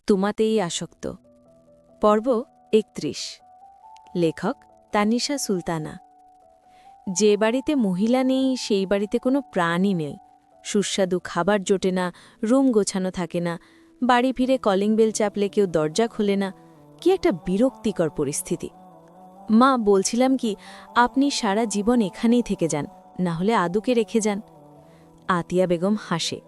তোমাতেই আসক্ত। পর্ব ৩১। লেখক তানিশা সুলতানা। যে বাড়িতে মহিলা নেই সেই বাড়িতে কোনো প্রাণই নেই। সুস্বাদু খাবার জোটে না, রুম গোছানো থাকে না, বাড়ি ফিরে কলিং বেল চাপলে কেউ দরজা খোলে না। কি একটা বিরক্তিকর পরিস্থিতি। মা, বলছিলাম কি, আপনি সারা জীবন এখানেই থেকে যান, না হলে আদুকে রেখে যান। আতিয়া বেগম হাসে।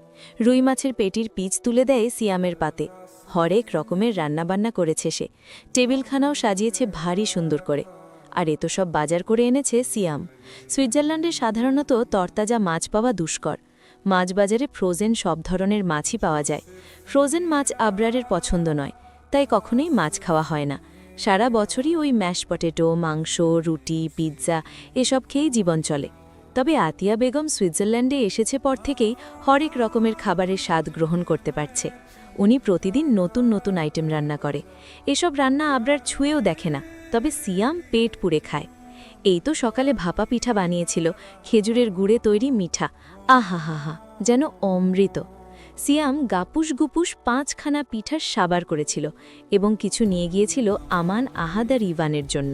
রুই মাছের পেটির পিচ তুলে দেয় সিয়ামের পাতে। হরেক রকমের রান্নাবান্না করেছে সে। টেবিলখানাও সাজিয়েছে ভারী সুন্দর করে। আর এ তো সব বাজার করে এনেছে সিয়াম। সুইজারল্যান্ডে সাধারণত তরতাজা মাছ পাওয়া দুষ্কর। মাছ বাজারে ফ্রোজেন সব ধরনের মাছই পাওয়া যায়। ফ্রোজেন মাছ আবরারের পছন্দ নয়, তাই কখনোই মাছ খাওয়া হয় না। সারা বছরই ওই ম্যাশ পটেটো, মাংস, রুটি, পিৎজা এসব খেয়েই জীবন চলে। তবে আতিয়া বেগম সুইজারল্যান্ডে এসেছে পর থেকেই হরেক রকমের খাবারের স্বাদ গ্রহণ করতে পারছে। উনি প্রতিদিন নতুন নতুন আইটেম রান্না করে। এসব রান্না আবরার ছুঁয়েও দেখে না, তবে সিয়াম পেট পুড়ে খায়। এই তো সকালে ভাপা পিঠা বানিয়েছিল, খেজুরের গুড়ে তৈরি মিঠা। আহা হা হা, যেন অমৃত। সিয়াম গাপুস গুপুস 5খানা পিঠার সাবার করেছিল এবং কিছু নিয়ে গিয়েছিল আমান, আহাদ আর ইভানের জন্য।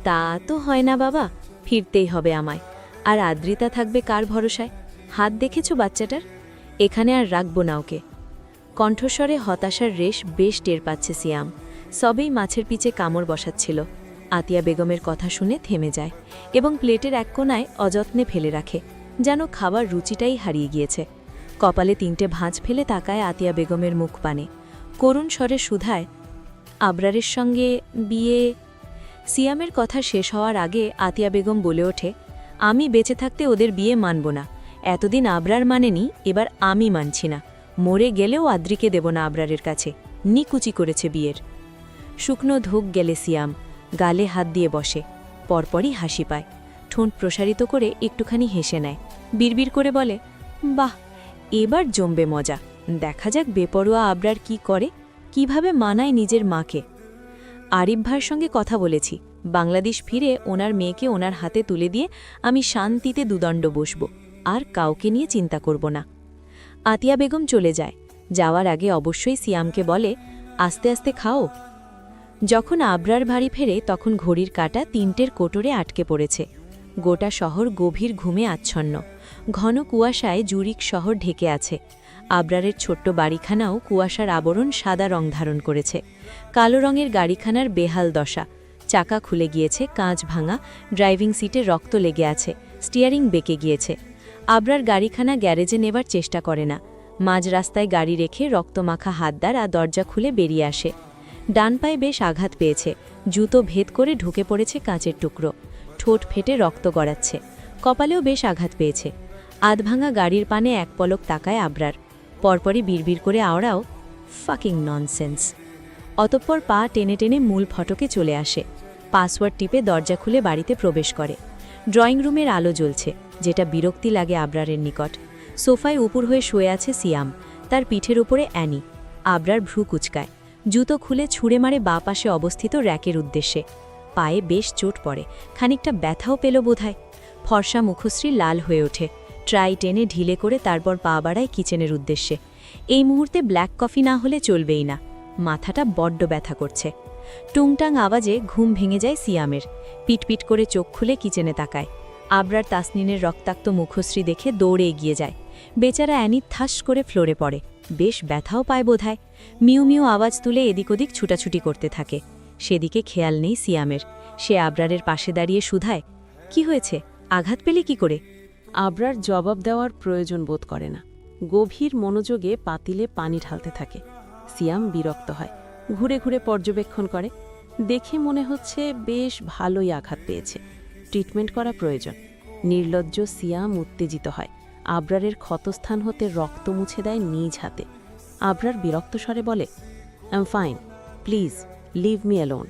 তা তো হয় না বাবা, ফিরতেই হবে আমায়। আর আদ্রিতা থাকবে কার ভরসায়? হাত দেখেছ বাচ্চাটার? এখানে আর রাখব না ওকে। কণ্ঠস্বরে হতাশার রেশ বেশ টের পাচ্ছে সিয়াম। সবেই মাছের পিচে কামড় বসাচ্ছিল। আতিয়া বেগমের কথা শুনে থেমে যায় এবং প্লেটের এক কোণায় অযত্নে ফেলে রাখে, যেন খাবার রুচিটাই হারিয়ে গিয়েছে। কপালে 3টে ভাঁজ ফেলে তাকায় আতিয়া বেগমের মুখ পানে। করুণ স্বরে শুধায়, আবরারের সঙ্গে বিয়ে? সিয়ামের কথা শেষ হওয়ার আগে আতিয়া বেগম বলে ওঠে, আমি বেঁচে থাকতে ওদের বিয়ে মানব না। এতদিন আবরার মানেনি, এবার আমি মানছি না। মরে গেলেও আদ্রিকে দেব না আবরারের কাছে। নিকুচি করেছে বিয়ের। শুকনো ধোক গেলে সিয়াম গালে হাত দিয়ে বসে। পরপরই হাসি পায়। ঠোঁট প্রসারিত করে একটুখানি হেসে নেয়। বিড়বিড় করে বলে, বাহ, এবার জমবে মজা। দেখা যাক বেপরোয়া আবরার কি করে, কিভাবে মানায় নিজের মাকে। আরিফ ভাইয়ের সঙ্গে কথা বলেছি। বাংলাদেশ ফিরে ওনার মেয়েকে ওনার হাতে তুলে দিয়ে আমি শান্তিতে দুদণ্ড বসব, আর কাউকে নিয়ে চিন্তা করব না। আতিয়া বেগম চলে যায়। যাওয়ার আগে অবশ্যই সিয়ামকে বলে, আস্তে আস্তে খাও। যখন আবরার বাড়ি ফেরে তখন ঘড়ির কাঁটা 3টের কোটরে আটকে পড়েছে। গোটা শহর গভীর ঘুমে আচ্ছন্ন। ঘন কুয়াশায় জুরিক শহর ঢেকে আছে। আবরারের ছোট্ট বাড়িখানাও কুয়াশার আবরণ সাদা রং ধারণ করেছে। কালো রঙের গাড়িখানার বেহাল দশা। চাকা খুলে গিয়েছে, কাঁচ ভাঙা, ড্রাইভিং সিটে রক্ত লেগে আছে, স্টিয়ারিং বেঁকে গিয়েছে। আবরার গাড়িখানা গ্যারেজে নেবার চেষ্টা করে না। মাঝ রাস্তায় গাড়ি রেখে রক্তমাখা হাতদার আর দরজা খুলে বেরিয়ে আসে। ডান পায়ে বেশ আঘাত পেয়েছে। জুতো ভেদ করে ঢুকে পড়েছে কাঁচের টুকরো। ঠোঁট ফেটে রক্ত গড়াচ্ছে। কপালেও বেশ আঘাত পেয়েছে। আধভাঙা গাড়ির পানে এক পলক তাকায় আবরার। পরপরই বিড়বিড় করে আওড়াও, ফাকিং ননসেন্স। অতঃপর পা টেনে টেনে মূল ফটকে চলে আসে। পাসওয়ার্ড টিপে দরজা খুলে বাড়িতে প্রবেশ করে। ড্রয়িং রুমের আলো জ্বলছে, যেটা বিরক্তি লাগে আবরারের নিকট। সোফায় উপর হয়ে শুয়ে আছে সিয়াম, তার পিঠের উপরে অ্যানি। আবরার ভ্রু কুচকায়। জুতো খুলে ছুঁড়ে মারে বাঁ পাশে অবস্থিত র্যাকের উদ্দেশ্যে। পায়ে বেশ চোট পড়ে, খানিকটা ব্যথাও পেল বোধহয়। ফর্সা মুখশ্রী লাল হয়ে ওঠে। ট্রাই টেনে ঢিলে করে তারপর পা বাড়ায় কিচেনের উদ্দেশ্যে। এই মুহূর্তে ব্ল্যাক কফি না হলে চলবেই না। মাথাটা বড্ড ব্যথা করছে। টুংটাং আওয়াজে ঘুম ভেঙে যায় সিয়ামের। পিটপিট করে চোখ খুলে কিচেনে তাকায়। আবরার তাসনিনের রক্তাক্ত মুখশ্রী দেখে দৌড়ে এগিয়ে যায়। বেচারা অ্যানি ঠাস করে ফ্লোরে পড়ে। বেশ ব্যথাও পায় বোধহয়। মিউ মিউ আওয়াজ তুলে এদিক ওদিক ছুটাছুটি করতে থাকে। সেদিকে খেয়াল নেই সিয়ামের। সে আবরারের পাশে দাঁড়িয়ে শুধায়, কি হয়েছে? আঘাত পেলে কি করে? আবরার জবাব দেওয়ার প্রয়োজন বোধ করে না। গভীর মনোযোগে পাতিলে পানি ঢালতে থাকে। সিয়াম বিরক্ত হয়। ঘুরে ঘুরে পর্যবেক্ষণ করে। দেখে মনে হচ্ছে বেশ ভালোই আঘাত পেয়েছে। ট্রিটমেন্ট করা প্রয়োজন। নির্লজ্জ সিয়াম উত্তেজিত হয়। আবরারের ক্ষতস্থান হতে রক্ত মুছে দেয় নিজ হাতে। আবরার বিরক্ত স্বরে বলে, I am fine, please leave me alone.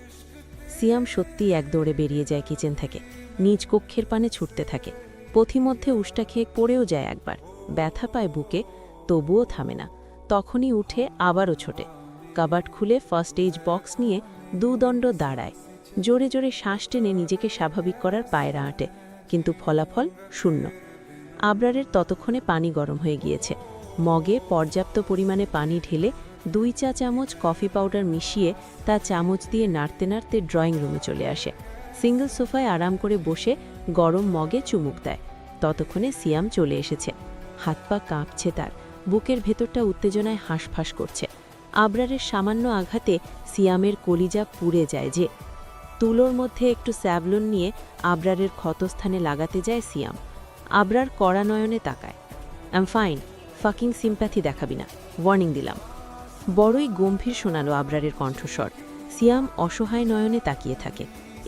Siam সত্যিই এক দৌড়ে বেরিয়ে যায় কিচেন থেকে। নিজ কক্ষের পানে ছুটতে থাকে। পথিমধ্যে উষ্টা খেয়ে পড়েও যায় একবার। ব্যথা পায় বুকে, তবুও থামে না। তখনই উঠে আবারও ছোটে। কাবার্ড খুলে ফার্স্ট এইড বক্স নিয়ে দুদণ্ড দাঁড়ায়। জোরে জোরে শ্বাস টেনে নিজেকে স্বাভাবিক করার পায়রা হাঁটে, কিন্তু ফলাফল শূন্য। আবরারের ততক্ষণে পানি গরম হয়ে গিয়েছে। মগে পর্যাপ্ত পরিমাণে পানি ঢেলে 2 চা চামচ কফি পাউডার মিশিয়ে তা চামচ দিয়ে নাড়তে নাড়তে ড্রয়িং রুমে চলে আসে। সিঙ্গল সোফায় আরাম করে বসে গরম মগে চুমুক দেয়। ততক্ষণে সিয়াম চলে এসেছে। হাত পা কাঁপছে তার, বুকের ভেতরটা উত্তেজনায় হাঁসফাঁস করছে। আবরারের সামান্য আঘাতে সিয়ামের কলিজা পুড়ে যায় যে। তুলোর মধ্যে একটু স্যাভলন নিয়ে আবরারের ক্ষতস্থানে লাগাতে যায় সিয়াম। আবরার কড়া নয়নে তাকায়। I am fine, fucking sympathy দেখাবি না, ওয়ার্নিং দিলাম। বড়ই গম্ভীর শোনালো আবরারের কণ্ঠস্বর। সিয়াম অসহায় নয়নে তাকিয়ে থাকে।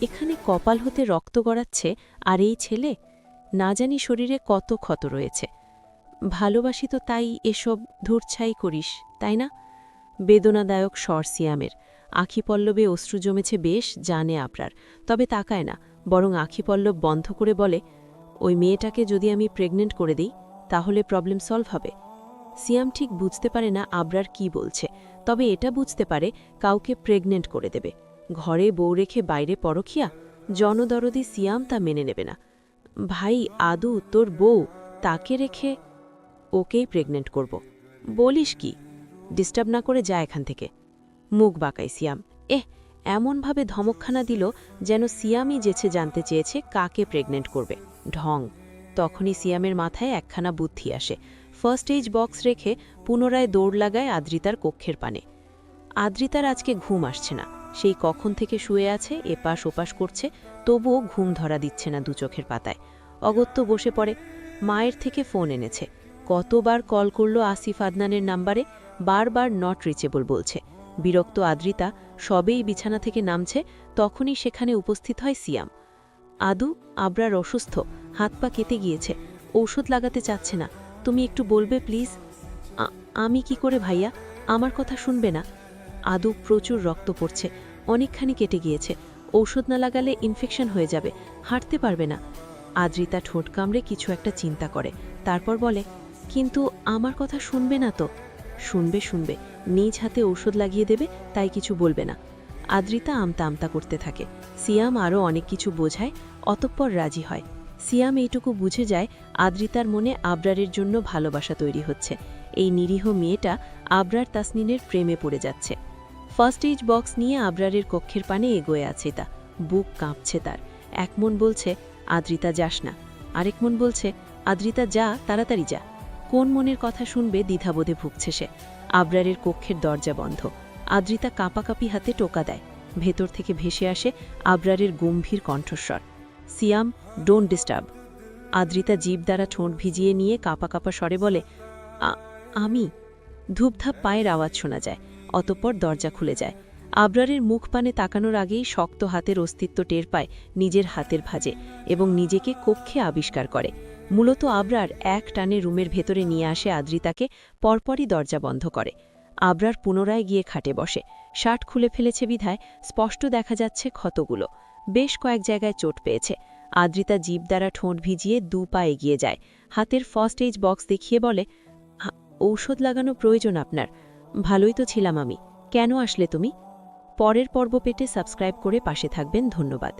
এখানে কপাল হতে রক্ত গড়াচ্ছে, আর এই ছেলে না জানি শরীরে কত ক্ষত রয়েছে। ভালোবাসি তো তাই এসব ধূর্ছাই করিস, তাই না? বেদনাদায়ক স্বর সিয়ামের। আখিপল্লবে অশ্রু জমেছে বেশ, জানে আবরার, তবে তাকায় না, বরং আখিপল্লব বন্ধ করে বলে, ওই মেয়েটাকে যদি আমি প্রেগনেন্ট করে দিই তাহলে প্রবলেম সলভ হবে। সিয়াম ঠিক বুঝতে পারে না আবরার কি বলছে, তবে এটা বুঝতে পারে কাউকে প্রেগনেন্ট করে দেবে। ঘরে বউ রেখে বাইরে পরখিয়া? জনদরদি সিয়াম তা মেনে নেবে না। ভাই আদু, তোর বউ, তাকে রেখে? ওকেই প্রেগনেন্ট করব। বলিস কি? ডিস্টার্ব না করে যা এখান থেকে। মুখ বাঁকায় সিয়াম। এমনভাবে ধমকখানা দিল যেন সিয়ামই যেছে জানতে চেয়েছে কাকে প্রেগনেন্ট করবে। ঢং। তখনই সিয়ামের মাথায় একখানা বুদ্ধি আসে। ফার্স্ট এইজ বক্স রেখে পুনরায় দৌড় লাগায় আদ্রিতার কক্ষের পানে। আদ্রিতার আজকে ঘুম আসছে না। সেই কখন থেকে শুয়ে আছে, এপাশ ওপাশ করছে, তবুও ঘুম ধরা দিচ্ছে না দু চোখের পাতায়। অগত্য বসে পড়ে। মায়ের থেকে ফোন এনেছে। কতবার কল করল আসিফ আদনানের নাম্বারে, বারবার নট রিচেবল বলছে। বিরক্ত আদ্রিতা সবেই বিছানা থেকে নামছে, তখনই সেখানে উপস্থিত হয় সিয়াম। আদু, আবরার অসুস্থ, হাত পা কেটে গিয়েছে, ঔষধ লাগাতে চাচ্ছে না, তুমি একটু বলবে প্লিজ? আমি কি করে ভাইয়া, আমার কথা শুনবে না? আদু, প্রচুর রক্ত পড়ছে, অনেকখানি কেটে গিয়েছে, ঔষধ না লাগালে ইনফেকশন হয়ে যাবে, হাঁটতে পারবে না। আদ্রিতা ঠোঁট কামড়ে কিছু একটা চিন্তা করে, তারপর বলে, কিন্তু আমার কথা শুনবে না তো? শুনবে শুনবে, নিজ হাতে ঔষধ লাগিয়ে দেবে, তাই কিছু বলবে না। আদ্রিতা আমতা আমতা করতে থাকে। সিয়াম আরও অনেক কিছু বোঝায়, অতঃপর রাজি হয়। সিয়াম এইটুকু বুঝে যায় আদ্রিতার মনে আবরারের জন্য ভালোবাসা তৈরি হচ্ছে। এই নিরীহ মেয়েটা আবরার তাসনিনের প্রেমে পড়ে যাচ্ছে। ফার্স্ট এইজ বক্স নিয়ে আবরারের কক্ষের পানে এগোয়ে আছে তা। বুক কাঁপছে তার। এক মন বলছে, আদ্রিতা যাস না। আরেক মন বলছে, আদ্রিতা যা, তাড়াতাড়ি যা। কোন মনের কথা শুনবে দ্বিধাবোধে ভুগছে সে। আবরারের কক্ষের দরজা বন্ধ। আদ্রিতা কাঁপাকাঁপি হাতে টোকা দেয়। ভেতর থেকে ভেসে আসে আবরারের গম্ভীর কণ্ঠস্বর, সিয়াম, ডোন্ট ডিস্টার্ব। আদ্রিতা জিভ দ্বারা ঠোঁট ভিজিয়ে নিয়ে কাঁপা কাঁপা স্বরে বলে, আমি। ধূপধাপ পায়ের আওয়াজ শোনা যায়, অতঃপর দরজা খুলে যায়। আবরারের মুখ পানে তাকানোর আগেই শক্ত হাতের অস্তিত্ব টের পায় নিজের হাতের ভাঁজে এবং নিজেকে কক্ষে আবিষ্কার করে। মূলত আবরার এক টানে রুমের ভেতরে নিয়ে আসে আদ্রিতাকে, পরপরই দরজা বন্ধ করে। আবরার পুনরায় গিয়ে খাটে বসে। শার্ট খুলে ফেলেছে বিধায় স্পষ্ট দেখা যাচ্ছে ক্ষতগুলো। বেশ কয়েক জায়গায় চোট পেয়েছে। আদ্রিতা জিভ দ্বারা ঠোঁট ভিজিয়ে 2 পা এগিয়ে যায়। হাতের ফার্স্ট এইজ বক্স দেখিয়ে বলে, ঔষধ লাগানো প্রয়োজন আপনার? ভালোই তো ছিলাম আমি, কেন আসলে তুমি? পরের পর্ব পেতে সাবস্ক্রাইব করে পাশে থাকবেন, ধন্যবাদ।